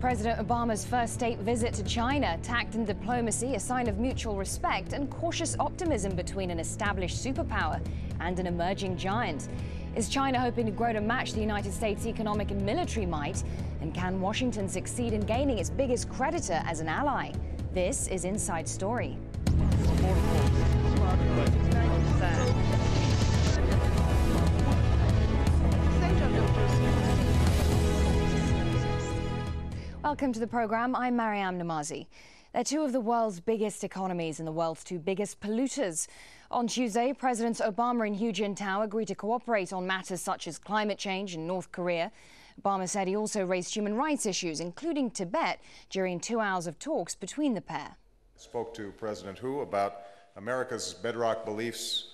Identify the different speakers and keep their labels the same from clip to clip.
Speaker 1: President Obama's first state visit to China, tact and diplomacy, a sign of mutual respect and cautious optimism between an established superpower and an emerging giant. Is China hoping to grow to match the United States' economic and military might? And can Washington succeed in gaining its biggest creditor as an ally? This is Inside Story. Welcome to the program. I'm Mariam Namazi. They're two of the world's biggest economies and the world's two biggest polluters. On Tuesday, Presidents Obama and Hu Jintao agreed to cooperate on matters such as climate change in North Korea. Obama said he also raised human rights issues, including Tibet, during 2 hours of talks between the pair.
Speaker 2: I spoke to President Hu about America's bedrock beliefs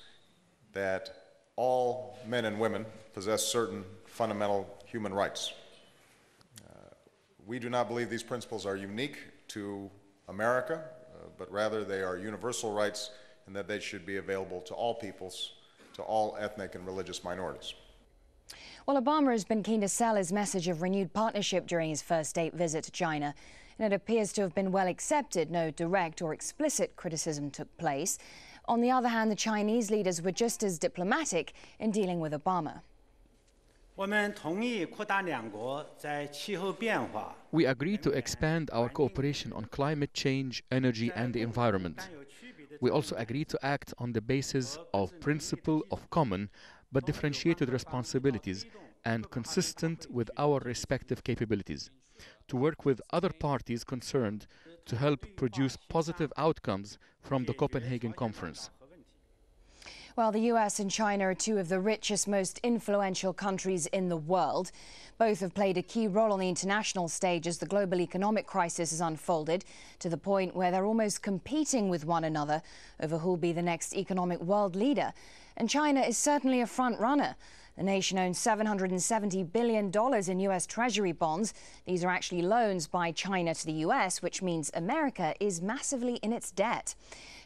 Speaker 2: that all men and women possess certain fundamental human rights. We do not believe these principles are unique to America, but rather they are universal rights and that they should be available to all peoples, to all ethnic and religious minorities.
Speaker 1: Well, Obama has been keen to sell his message of renewed partnership during his first state visit to China, and it appears to have been well accepted. No direct or explicit criticism took place. On the other hand, the Chinese leaders were just as diplomatic in dealing with Obama.
Speaker 3: We agreed to expand our cooperation on climate change, energy and the environment. We also agreed to act on the basis of principle of common but differentiated responsibilities and consistent with our respective capabilities, to work with other parties concerned to help produce positive outcomes from the Copenhagen Conference.
Speaker 1: Well, the US and China are two of the richest, most influential countries in the world. Both have played a key role on the international stage as the global economic crisis has unfolded, to the point where they're almost competing with one another over who'll be the next economic world leader. And China is certainly a front runner. The nation owns $770 billion in US Treasury bonds. These are actually loans by China to the US, which means America is massively in its debt.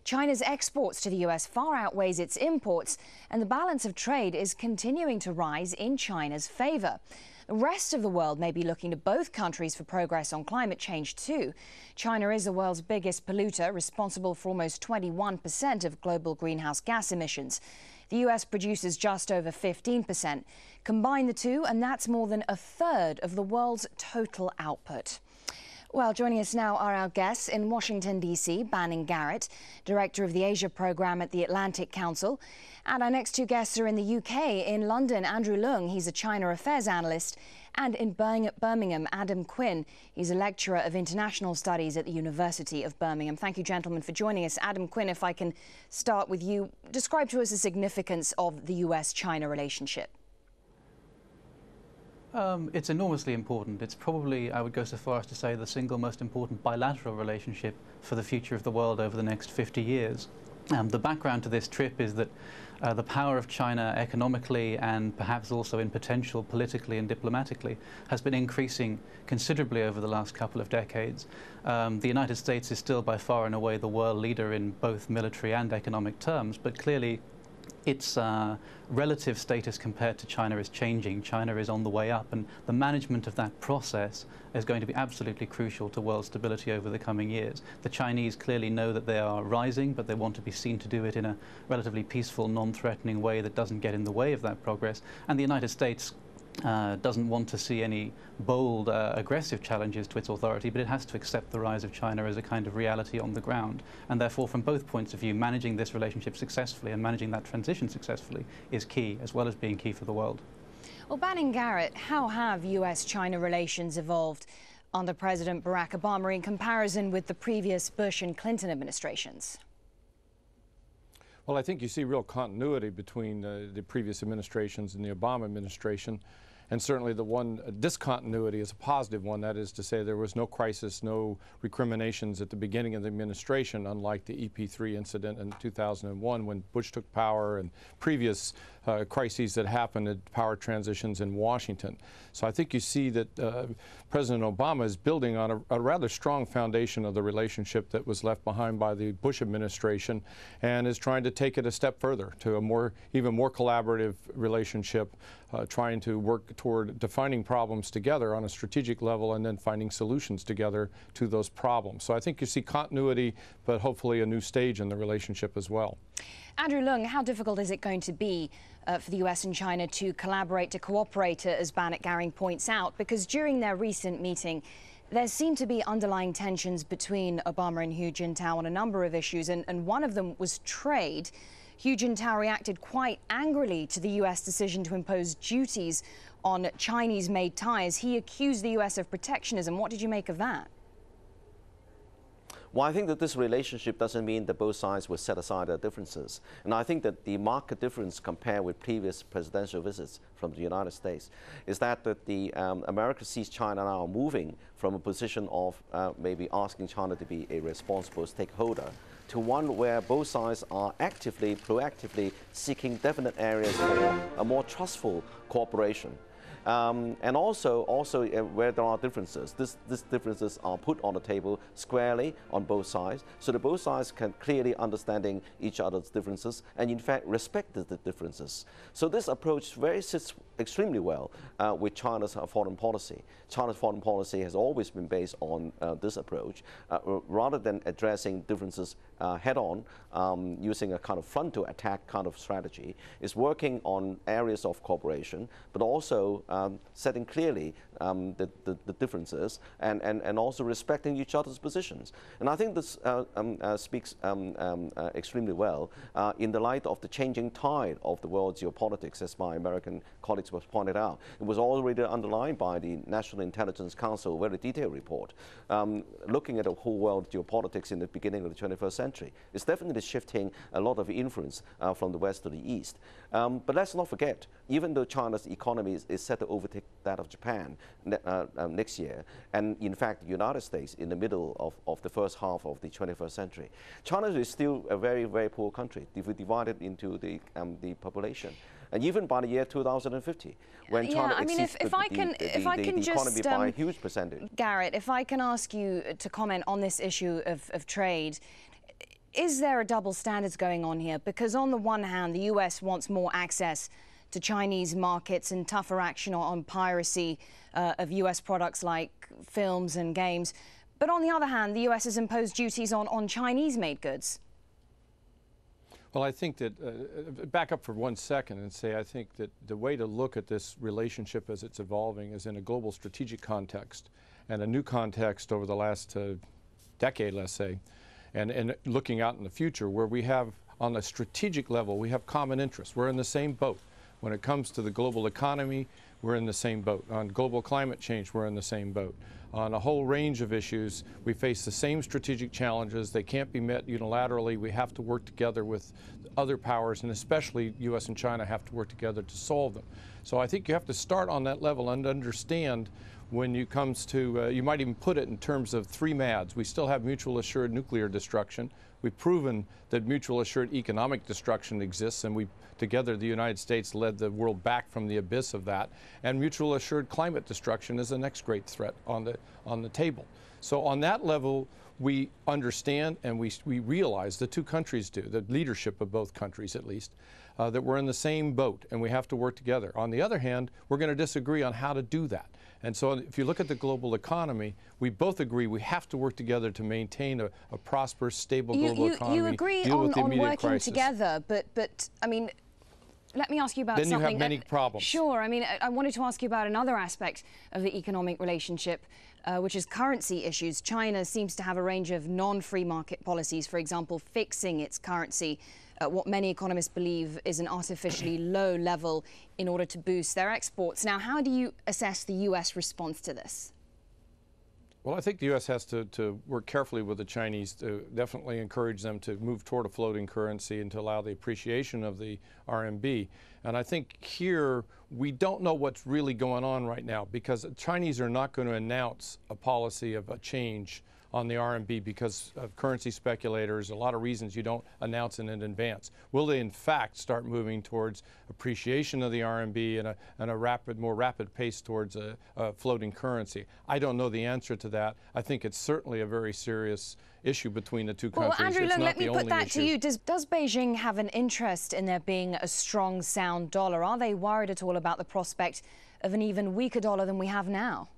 Speaker 1: China's exports to the US far outweighs its imports, and the balance of trade is continuing to rise in China's favor. The rest of the world may be looking to both countries for progress on climate change too. China is the world's biggest polluter, responsible for almost 21% of global greenhouse gas emissions. The US produces just over 15%. Combine the two, and that's more than a third of the world's total output. Well, joining us now are our guests in Washington, D.C., Banning Garrett, Director of the Asia Programme at the Atlantic Council. And our next two guests are in the UK, in London, Andrew Leung, he's a China Affairs Analyst, and in Birmingham, Adam Quinn, he's a Lecturer of International Studies at the University of Birmingham. Thank you, gentlemen, for joining us. Adam Quinn, if I can start with you, describe to us the significance of the US-China relationship.
Speaker 4: It's enormously important. It's probably, I would go so far as to say, the single most important bilateral relationship for the future of the world over the next 50 years. The background to this trip is that the power of China economically and perhaps also in potential politically and diplomatically has been increasing considerably over the last couple of decades. The United States is still by far and away the world leader in both military and economic terms, but clearly its relative status compared to China is changing. China is on the way up, and the management of that process is going to be absolutely crucial to world stability over the coming years. The Chinese clearly know that they are rising, but they want to be seen to do it in a relatively peaceful, non-threatening way that doesn't get in the way of that progress. And the United States doesn't want to see any bold, aggressive challenges to its authority, but it has to accept the rise of China as a kind of reality on the ground. And therefore, from both points of view, managing this relationship successfully and managing that transition successfully is key, as well as being key for the world.
Speaker 1: Well, Banning Garrett, how have US-China relations evolved under President Barack Obama in comparison with the previous Bush and Clinton administrations?
Speaker 5: Well, I think you see real continuity between the previous administrations and the Obama administration. And certainly the one discontinuity is a positive one. That is to say, there was no crisis, no recriminations at the beginning of the administration, unlike the EP3 incident in 2001 when Bush took power and previous crises that happened at power transitions in Washington. So I think you see that President Obama is building on a rather strong foundation of the relationship that was left behind by the Bush administration, and is trying to take it a step further to a even more collaborative relationship trying to work toward defining problems together on a strategic level and then finding solutions together to those problems. So I think you see continuity, but hopefully a new stage in the relationship as well.
Speaker 1: Andrew Leung, how difficult is it going to be for the US and China to collaborate, to cooperate, as Bannock Garing points out? Because during their recent meeting, there seemed to be underlying tensions between Obama and Hu Jintao on a number of issues, and one of them was trade. Hu Jintao reacted quite angrily to the US decision to impose duties on Chinese-made tires. He accused the US of protectionism. What did you make of that?
Speaker 6: Well, I think that this relationship doesn't mean that both sides will set aside their differences. And I think that the marked difference compared with previous presidential visits from the United States is that America sees China now moving from a position of maybe asking China to be a responsible stakeholder to one where both sides are actively, proactively seeking definite areas for a more trustful cooperation. And also where there are differences, these differences are put on the table squarely on both sides, so that both sides can clearly understanding each other's differences and in fact respect the differences. So this approach sits extremely well with China's foreign policy. China's foreign policy has always been based on this approach, rather than addressing differences head-on, using a kind of front-to-attack kind of strategy, is working on areas of cooperation, but also setting clearly the differences and also respecting each other's positions. And I think this speaks extremely well in the light of the changing tide of the world's geopolitics, as my American colleagues was pointed out. It was already underlined by the National Intelligence Council, a very detailed report, looking at the whole world geopolitics in the beginning of the 21st century. It's definitely shifting a lot of influence from the west to the east. But let's not forget, even though China's economy is set to overtake that of Japan next year, and in fact the United States in the middle of the first half of the 21st century, China is still a very, very poor country if we divide it into the population. And even by the year 2050, when China exceeds the economy by a huge percentage.
Speaker 1: Garrett, if I can ask you to comment on this issue of trade, is there a double standards going on here? Because on the one hand, the US wants more access to Chinese markets and tougher action on piracy of US products like films and games. But on the other hand, the US has imposed duties on Chinese-made goods.
Speaker 5: Well, I think that, back up for 1 second and say I think that the way to look at this relationship as it's evolving is in a global strategic context and a new context over the last decade, let's say, and looking out in the future where we have, on a strategic level, we have common interests. We're in the same boat. When it comes to the global economy, we're in the same boat. On global climate change, we're in the same boat. On a whole range of issues, we face the same strategic challenges. They can't be met unilaterally. We have to work together with other powers, and especially US and China have to work together to solve them. So I think you have to start on that level and understand when it comes to, you might even put it in terms of three MADs. We still have mutual assured nuclear destruction. We've proven that mutual assured economic destruction exists, and together the United States led the world back from the abyss of that. And mutual assured climate destruction is the next great threat on the table. So on that level, we understand and we realize, the two countries do, the leadership of both countries at least, that we're in the same boat and we have to work together. On the other hand, we're going to disagree on how to do that. And so if you look at the global economy, we both agree we have to work together to maintain a prosperous, stable global economy.
Speaker 1: You agree on working together, but I mean, let me ask you about something.
Speaker 5: Then you have many problems.
Speaker 1: Sure. I mean, I wanted to ask you about another aspect of the economic relationship, which is currency issues. China seems to have a range of non-free market policies, for example, fixing its currency, what many economists believe is an artificially low level in order to boost their exports. Now, how do you assess the US response to this?
Speaker 5: Well, I think the U.S. has to work carefully with the Chinese to definitely encourage them to move toward a floating currency and to allow the appreciation of the RMB. And I think here we don't know what's really going on right now because the Chinese are not going to announce a policy of a change on the RMB because of currency speculators, a lot of reasons you don't announce it in advance. Will they in fact start moving towards appreciation of the RMB and a more rapid pace towards a floating currency? I don't know the answer to that. I think it's certainly a very serious issue between the two countries.
Speaker 1: Well, Andrew
Speaker 5: it's
Speaker 1: Leung,
Speaker 5: not
Speaker 1: let me
Speaker 5: the
Speaker 1: put
Speaker 5: only
Speaker 1: that
Speaker 5: issue.
Speaker 1: to you. Does Beijing have an interest in there being a strong, sound dollar? Are they worried at all about the prospect of an even weaker dollar than we have now?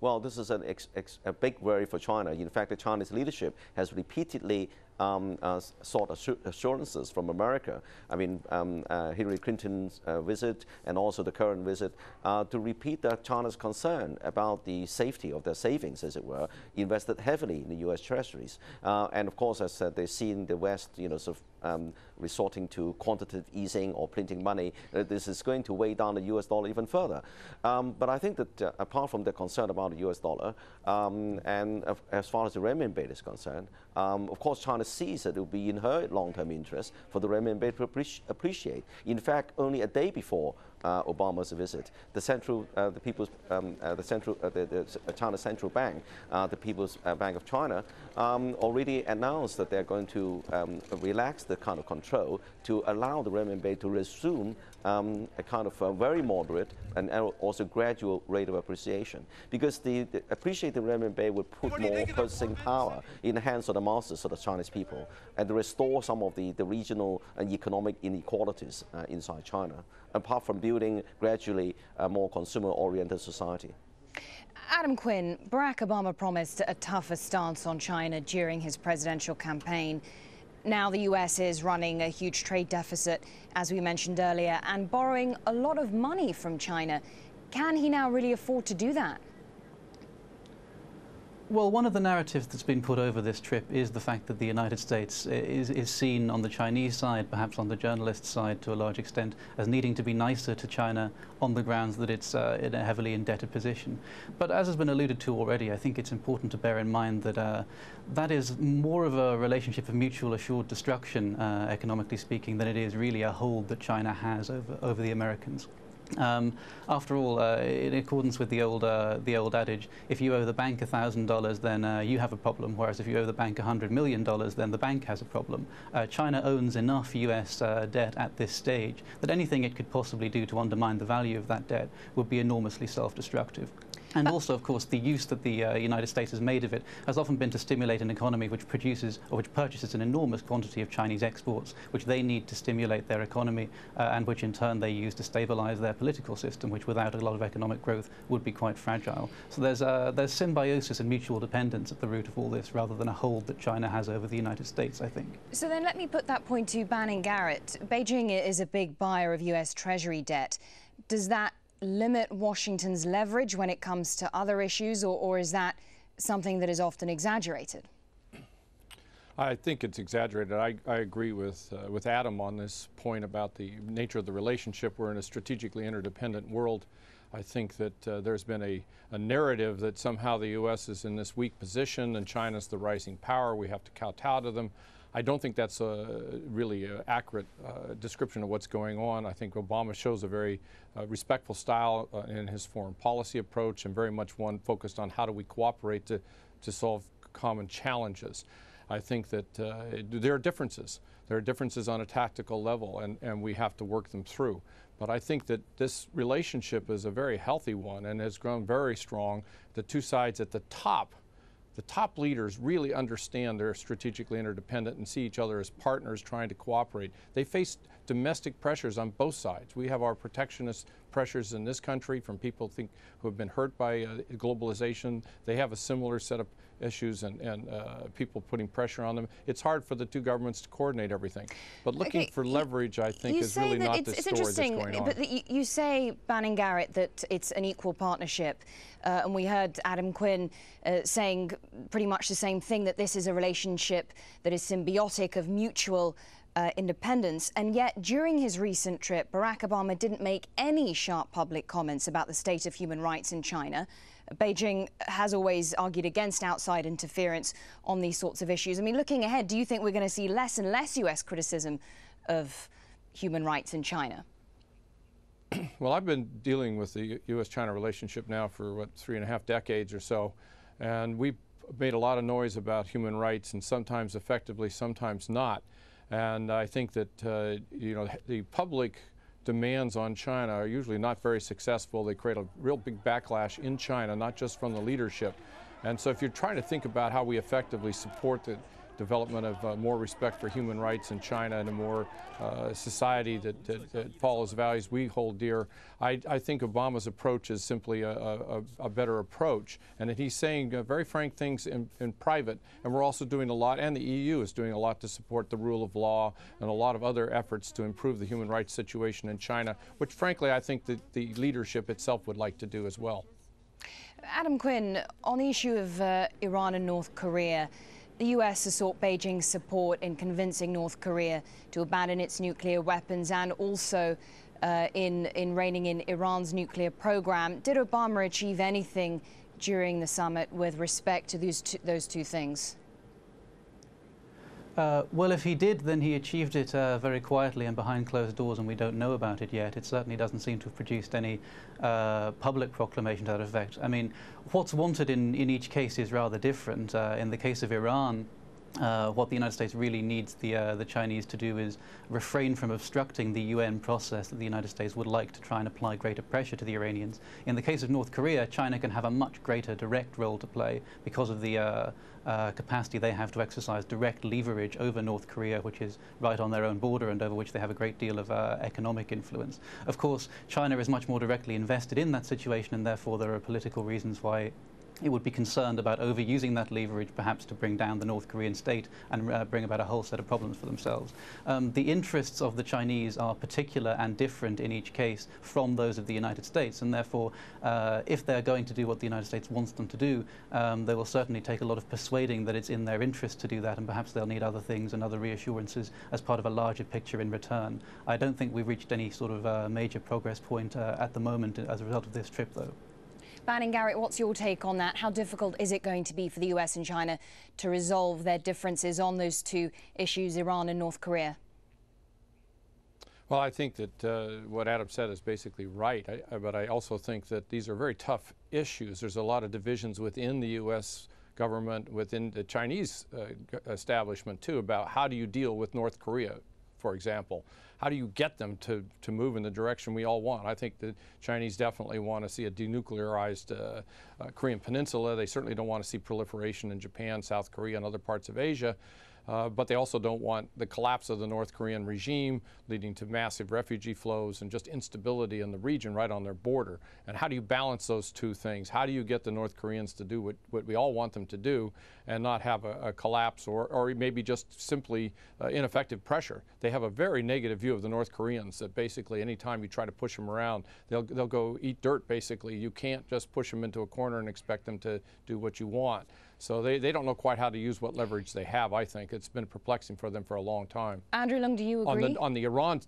Speaker 6: Well, this is a big worry for China. In fact, the Chinese leadership has repeatedly sought assurances from America. I mean, Hillary Clinton's visit and also the current visit to repeat China's concern about the safety of their savings, as it were, invested heavily in the U.S. Treasuries. And of course, as they've seen the West, sort of resorting to quantitative easing or printing money, this is going to weigh down the U.S. dollar even further. But I think that apart from the concern about the U.S. dollar, and as far as the renminbi is concerned, of course, China sees that it will be in her long-term interest for the renminbi to appreciate. In fact, only a day before Obama's visit, the China Central Bank, the People's Bank of China, already announced that they're going to relax the kind of control to allow the renminbi to resume a kind of very moderate and also gradual rate of appreciation. Because the appreciated renminbi would put more purchasing power in the hands of the masses of the Chinese people and to restore some of the regional and economic inequalities inside China, apart from building gradually a more consumer-oriented society.
Speaker 1: Adam Quinn, Barack Obama promised a tougher stance on China during his presidential campaign. Now the US is running a huge trade deficit, as we mentioned earlier, and borrowing a lot of money from China. Can he now really afford to do that?
Speaker 4: Well, one of the narratives that's been put over this trip is the fact that the United States is seen on the Chinese side, perhaps on the journalist side to a large extent, as needing to be nicer to China on the grounds that it's in a heavily indebted position. But as has been alluded to already, I think it's important to bear in mind that that is more of a relationship of mutual assured destruction, economically speaking, than it is really a hold that China has over the Americans. After all, in accordance with the old adage, if you owe the bank $1,000, then you have a problem, whereas if you owe the bank $100 million, then the bank has a problem. China owns enough US debt at this stage that anything it could possibly do to undermine the value of that debt would be enormously self-destructive. And also, of course, the use that the United States has made of it has often been to stimulate an economy which produces or which purchases an enormous quantity of Chinese exports, which they need to stimulate their economy, and which in turn they use to stabilize their political system, which without a lot of economic growth would be quite fragile. So there's symbiosis and mutual dependence at the root of all this, rather than a hold that China has over the United States, I think.
Speaker 1: So then let me put that point to Banning Garrett. Beijing is a big buyer of US Treasury debt. Does that limit Washington's leverage when it comes to other issues, or is that something that is often exaggerated?
Speaker 5: I think it's exaggerated. I agree with Adam on this point about the nature of the relationship. We're in a strategically interdependent world. I think that there's been a narrative that somehow the U.S. is in this weak position and China's the rising power. We have to kowtow to them. I don't think that's a really accurate description of what's going on. I think Obama shows a very respectful style in his foreign policy approach, and very much one focused on how do we cooperate to solve common challenges. I think that there are differences. There are differences on a tactical level, and we have to work them through. But I think that this relationship is a very healthy one and has grown very strong. The two sides at the top leaders really understand they're strategically interdependent and see each other as partners trying to cooperate. They face domestic pressures on both sides. We have our protectionist pressures in this country from people who have been hurt by globalization. They have a similar set of issues and people putting pressure on them. It's hard for the two governments to coordinate everything. But looking for leverage, I think, is really not the story that's going on.
Speaker 1: But you say, Banning Garrett, that it's an equal partnership. And we heard Adam Quinn saying pretty much the same thing, that this is a relationship that is symbiotic, of mutual independence. And yet, during his recent trip, Barack Obama didn't make any sharp public comments about the state of human rights in China. Beijing has always argued against outside interference on these sorts of issues. I mean, looking ahead, do you think we're going to see less and less US criticism of human rights in China?
Speaker 5: Well, I've been dealing with the U.S.-China relationship now for, 3.5 decades or so. And we made a lot of noise about human rights, and sometimes effectively, sometimes not. And I think that you know, the public demands on China are usually not very successful. They create a real big backlash in China, not just from the leadership. And so if you're trying to think about how we effectively support the development of more respect for human rights in China and a more society that follows values we hold dear, I think Obama's approach is simply a better approach. And that he's saying very frank things in private, and we're also doing a lot, and the EU is doing a lot to support the rule of law and a lot of other efforts to improve the human rights situation in China, which frankly I think that the leadership itself would like to do as well.
Speaker 1: Adam Quinn, on the issue of Iran and North Korea, the US has sought Beijing's support in convincing North Korea to abandon its nuclear weapons and also in reining in Iran's nuclear program. Did Obama achieve anything during the summit with respect to those two things?
Speaker 4: Well, if he did, then he achieved it very quietly and behind closed doors, and we don't know about it yet. It certainly doesn't seem to have produced any public proclamation to that effect. I mean, what's wanted in each case is rather different. In the case of Iran, what the United States really needs the Chinese to do is refrain from obstructing the UN process that the United States would like to try and apply greater pressure to the Iranians. In the case of North Korea, China can have a much greater direct role to play because of the capacity they have to exercise direct leverage over North Korea, which is right on their own border and over which they have a great deal of economic influence. Of course, China is much more directly invested in that situation, and therefore there are political reasons why it would be concerned about overusing that leverage, perhaps to bring down the North Korean state and bring about a whole set of problems for themselves. The interests of the Chinese are particular and different in each case from those of the United States, and therefore, if they're going to do what the United States wants them to do, they will certainly take a lot of persuading that it's in their interest to do that, and perhaps they'll need other things and other reassurances as part of a larger picture in return. I don't think we've reached any sort of major progress point at the moment as a result of this trip, though.
Speaker 1: Banning Garrett, what's your take on that? How difficult is it going to be for the US and China to resolve their differences on those two issues, Iran and North Korea?
Speaker 5: Well, I think that what Adam said is basically right, but I also think that these are very tough issues. There's a lot of divisions within the U.S. government, within the Chinese establishment, too, about how do you deal with North Korea, for example. How do you get them to move in the direction we all want? I think the Chinese definitely want to see a denuclearized Korean peninsula. They certainly don't want to see proliferation in Japan, South Korea, and other parts of Asia. But they also don't want the collapse of the North Korean regime leading to massive refugee flows and just instability in the region right on their border. And how do you balance those two things? How do you get the North Koreans to do what we all want them to do and not have a collapse or maybe just simply ineffective pressure? They have a very negative view of the North Koreans, that basically any time you try to push them around, they'll go eat dirt, basically. You can't just push them into a corner and expect them to do what you want. So they don't know quite how to use what leverage they have, I think. It's been perplexing for them for a long time.
Speaker 1: Andrew Lung, do you agree?
Speaker 5: On the Iran...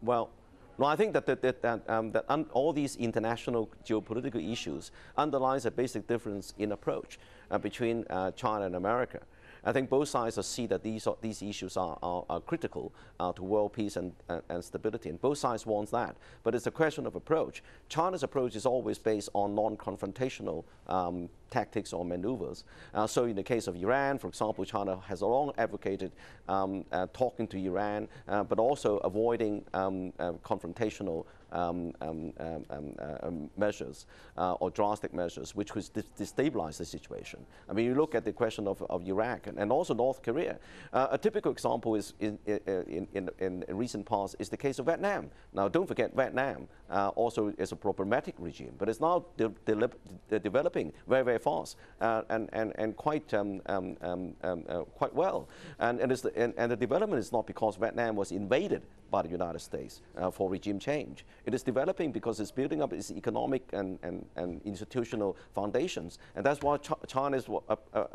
Speaker 6: Well, no, I think that all these international geopolitical issues underlies a basic difference in approach between China and America. I think both sides see that these issues are critical to world peace and stability, and both sides want that. But it's a question of approach. China's approach is always based on non-confrontational tactics or maneuvers. So in the case of Iran, for example, China has long advocated talking to Iran, but also avoiding confrontational measures or drastic measures, which could destabilize the situation. I mean, you look at the question of Iraq and also North Korea. A typical example is in recent past is the case of Vietnam. Now, don't forget, Vietnam also is a problematic regime, but it's now developing very, very fast and quite well. And the development is not because Vietnam was invaded by the United States for regime change. It is developing because it's building up its economic and institutional foundations, and that's why China is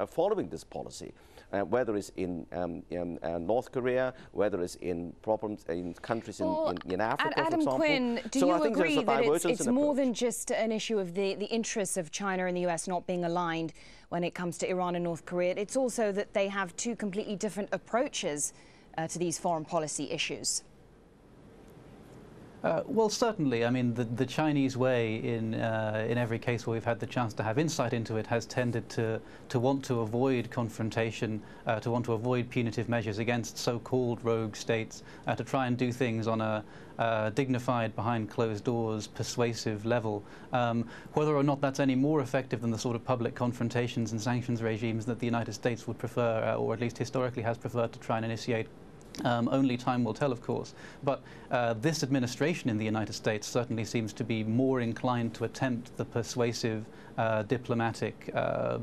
Speaker 6: following this policy, whether it's in North Korea, whether it's in problems in countries in Africa, for example.
Speaker 1: Quinn, do you agree that it's more than just an issue of the interests of China and the US not being aligned when it comes to Iran and North Korea? It's also that they have two completely different approaches to these foreign policy issues.
Speaker 4: Well, certainly. I mean, the Chinese way in every case where we've had the chance to have insight into it has tended to want to avoid confrontation, to want to avoid punitive measures against so-called rogue states, to try and do things on a dignified, behind closed doors, persuasive level. Whether or not that's any more effective than the sort of public confrontations and sanctions regimes that the United States would prefer, or at least historically has preferred to try and initiate, only time will tell, of course. But this administration in the United States certainly seems to be more inclined to attempt the persuasive, diplomatic,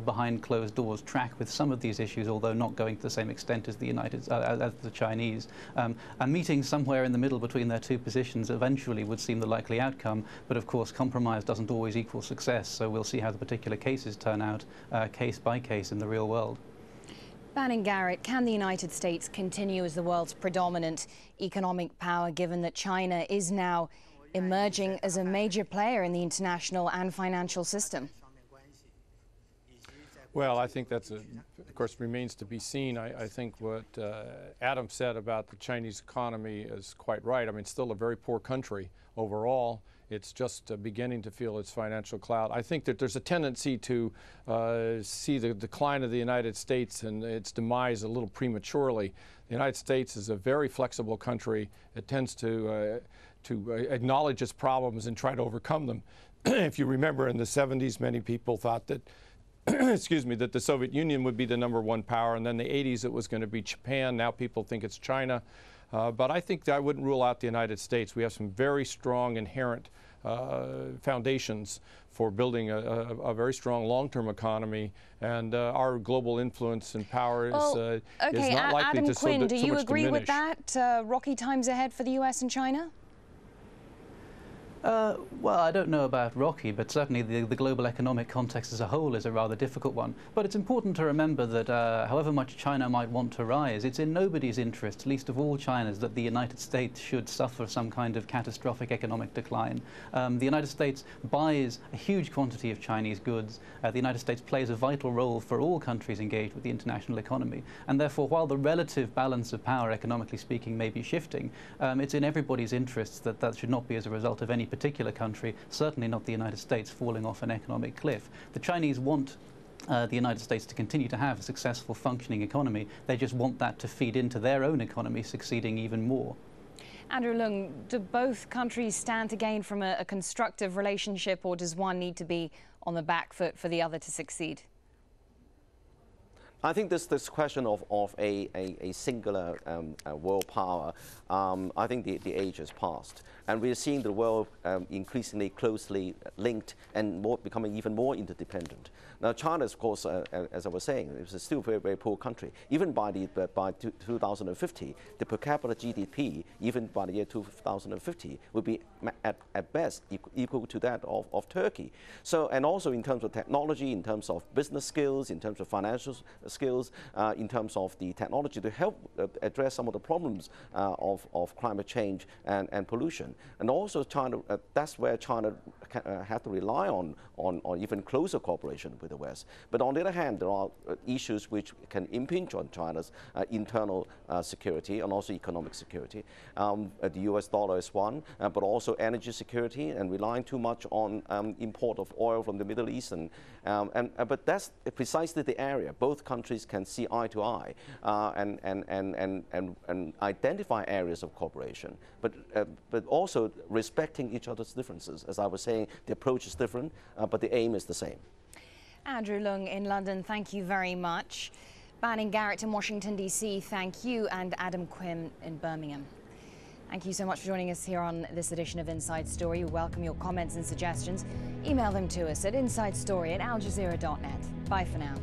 Speaker 4: behind closed doors track with some of these issues, although not going to the same extent as as the Chinese. And meeting somewhere in the middle between their two positions eventually would seem the likely outcome. But of course, compromise doesn't always equal success. So we'll see how the particular cases turn out, case by case in the real world.
Speaker 1: Banning Garrett, can the United States continue as the world's predominant economic power, given that China is now emerging as a major player in the international and financial system?
Speaker 5: Well, I think that's, of course, remains to be seen. I think what Adam said about the Chinese economy is quite right. I mean, it's still a very poor country overall. It's just beginning to feel its financial clout. I think that there's a tendency to see the decline of the United States and its demise a little prematurely. The United States is a very flexible country. It tends to acknowledge its problems and try to overcome them. If you remember, in the 70s, many people thought that excuse me, that the Soviet Union would be the #1 power, and then the 80s it was going to be Japan. Now people think it's China. But I think that I wouldn't rule out the United States. We have some very strong inherent foundations for building a very strong long-term economy, and our global influence and power is not likely
Speaker 1: Adam
Speaker 5: to
Speaker 1: Quinn,
Speaker 5: so
Speaker 1: do you
Speaker 5: much
Speaker 1: agree
Speaker 5: diminish.
Speaker 1: with that? Rocky times ahead for the US and China?
Speaker 4: Well, I don't know about rocky, but certainly the global economic context as a whole is a rather difficult one. But it's important to remember that however much China might want to rise, it's in nobody's interest, least of all China's, that the United States should suffer some kind of catastrophic economic decline. The United States buys a huge quantity of Chinese goods. The United States plays a vital role for all countries engaged with the international economy. And therefore, while the relative balance of power, economically speaking, may be shifting, it's in everybody's interests that that should not be as a result of any particular country, certainly not the United States, falling off an economic cliff. The Chinese want the United States to continue to have a successful functioning economy. They just want that to feed into their own economy, succeeding even more.
Speaker 1: Andrew Leung, do both countries stand to gain from a constructive relationship, or does one need to be on the back foot for the other to succeed?
Speaker 6: I think this question of a singular world power, I think the age has passed. And we're seeing the world increasingly closely linked and becoming even more interdependent. Now, China, of course, as I was saying, is still a very, very poor country. Even by 2050, the per capita GDP, even by the year 2050, will be at best equal to that of Turkey. So, and also in terms of technology, in terms of business skills, in terms of financial skills, in terms of the technology to help address some of the problems of climate change and pollution. And also China, that's where China had to rely on even closer cooperation with the West. But on the other hand, there are issues which can impinge on China's internal security and also economic security. The US dollar is one, but also energy security and relying too much on import of oil from the Middle East. But that's precisely the area. Both countries can see eye to eye and identify areas of cooperation, but also respecting each other's differences. As I was saying, the approach is different, but the aim is the same.
Speaker 1: Andrew Leung in London, thank you very much. Banning Garrett in Washington, D.C., thank you. And Adam Quinn in Birmingham. Thank you so much for joining us here on this edition of Inside Story. We welcome your comments and suggestions. Email them to us at insidestory@aljazeera.net. Bye for now.